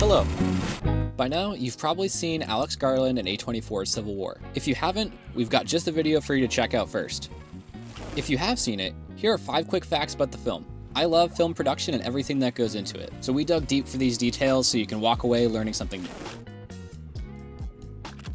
Hello. By now, you've probably seen Alex Garland and A24's Civil War. If you haven't, we've got just a video for you to check out first. If you have seen it, here are 5 quick facts about the film. I love film production and everything that goes into it, so we dug deep for these details so you can walk away learning something new.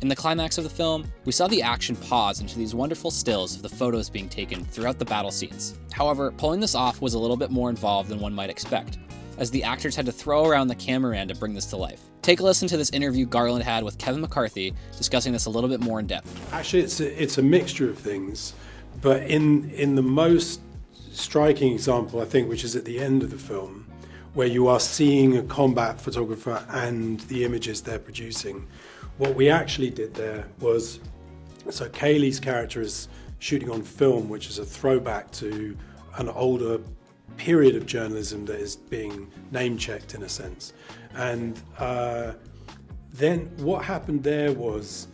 In the climax of the film, we saw the action pause into these wonderful stills of the photos being taken throughout the battle scenes. However, pulling this off was a little bit more involved than one might expect, as the actors had to throw around the cameraman to bring this to life. Take a listen to this interview Garland had with Kevin McCarthy, discussing this a little bit more in depth. Actually, it's a mixture of things, but in the most striking example, I think, which is at the end of the film, where you are seeing a combat photographer and the images they're producing. What we actually did there was, so Kaylee's character is shooting on film, which is a throwback to an older period of journalism that is being name-checked in a sense. And then what happened there was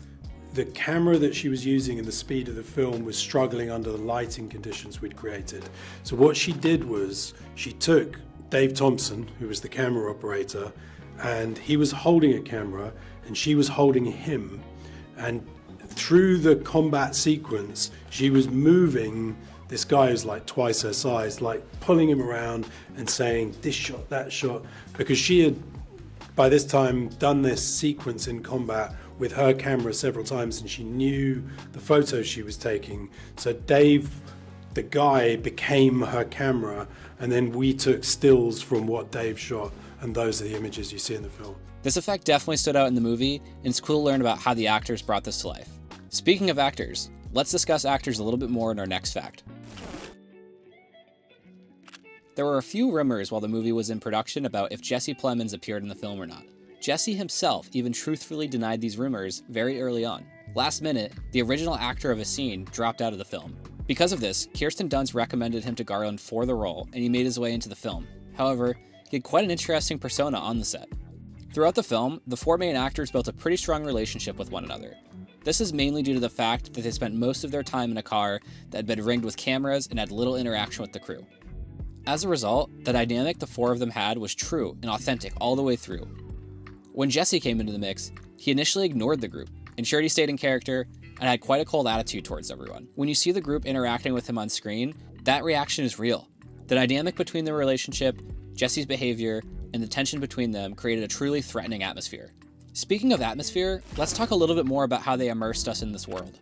the camera that she was using and the speed of the film was struggling under the lighting conditions we'd created. So what she did was she took Dave Thompson, who was the camera operator, and he was holding a camera and she was holding him, and through the combat sequence she was moving this guy who's like twice her size, like pulling him around and saying this shot, that shot, because she had by this time done this sequence in combat with her camera several times and she knew the photos she was taking. So Dave, the guy, became her camera, and then we took stills from what Dave shot, and those are the images you see in the film. This effect definitely stood out in the movie, and it's cool to learn about how the actors brought this to life. Speaking of actors, let's discuss actors a little bit more in our next fact. There were a few rumors while the movie was in production about if Jesse Plemons appeared in the film or not. Jesse himself even truthfully denied these rumors very early on. Last minute, the original actor of a scene dropped out of the film. Because of this, Kirsten Dunst recommended him to Garland for the role, and he made his way into the film. However, he had quite an interesting persona on the set. Throughout the film, the 4 main actors built a pretty strong relationship with one another. This is mainly due to the fact that they spent most of their time in a car that had been ringed with cameras and had little interaction with the crew. As a result, the dynamic the 4 of them had was true and authentic all the way through. When Jesse came into the mix, he initially ignored the group, ensured he stayed in character, and had quite a cold attitude towards everyone. When you see the group interacting with him on screen, that reaction is real. The dynamic between their relationship, Jesse's behavior, and the tension between them created a truly threatening atmosphere. Speaking of atmosphere, let's talk a little bit more about how they immersed us in this world.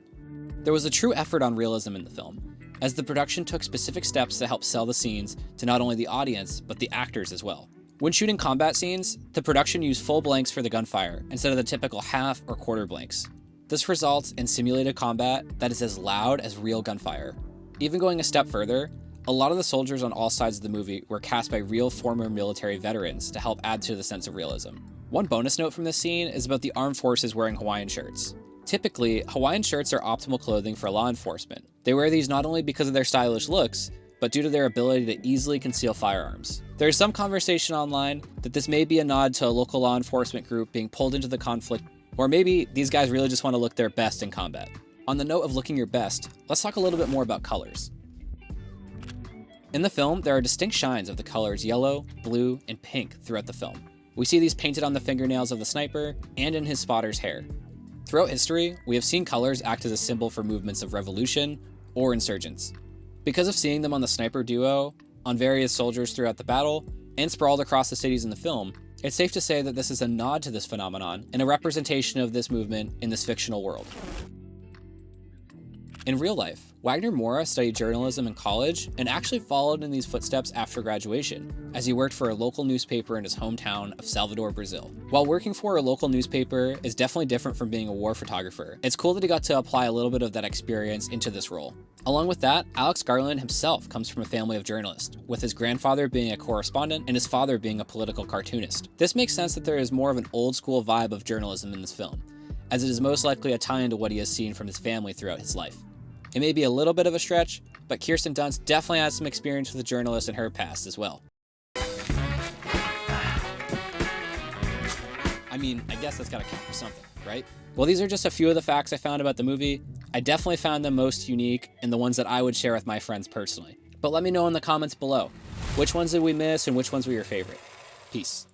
There was a true effort on realism in the film, as the production took specific steps to help sell the scenes to not only the audience, but the actors as well. When shooting combat scenes, the production used full blanks for the gunfire instead of the typical half or quarter blanks. This results in simulated combat that is as loud as real gunfire. Even going a step further, a lot of the soldiers on all sides of the movie were cast by real former military veterans to help add to the sense of realism. One bonus note from this scene is about the armed forces wearing Hawaiian shirts. Typically, Hawaiian shirts are optimal clothing for law enforcement. They wear these not only because of their stylish looks, but due to their ability to easily conceal firearms. There is some conversation online that this may be a nod to a local law enforcement group being pulled into the conflict, or maybe these guys really just want to look their best in combat. On the note of looking your best, let's talk a little bit more about colors. In the film, there are distinct shines of the colors yellow, blue, and pink throughout the film. We see these painted on the fingernails of the sniper and in his spotter's hair. Throughout history, we have seen colors act as a symbol for movements of revolution or insurgents. Because of seeing them on the sniper duo, on various soldiers throughout the battle, and sprawled across the cities in the film, it's safe to say that this is a nod to this phenomenon and a representation of this movement in this fictional world. In real life, Wagner Moura studied journalism in college and actually followed in these footsteps after graduation, as he worked for a local newspaper in his hometown of Salvador, Brazil. While working for a local newspaper is definitely different from being a war photographer, it's cool that he got to apply a little bit of that experience into this role. Along with that, Alex Garland himself comes from a family of journalists, with his grandfather being a correspondent and his father being a political cartoonist. This makes sense that there is more of an old school vibe of journalism in this film, as it is most likely a tie into what he has seen from his family throughout his life. It may be a little bit of a stretch, but Kirsten Dunst definitely has some experience with a journalist in her past as well. I mean, I guess that's gotta count for something, right? Well, these are just a few of the facts I found about the movie. I definitely found them most unique and the ones that I would share with my friends personally. But let me know in the comments below, which ones did we miss and which ones were your favorite? Peace.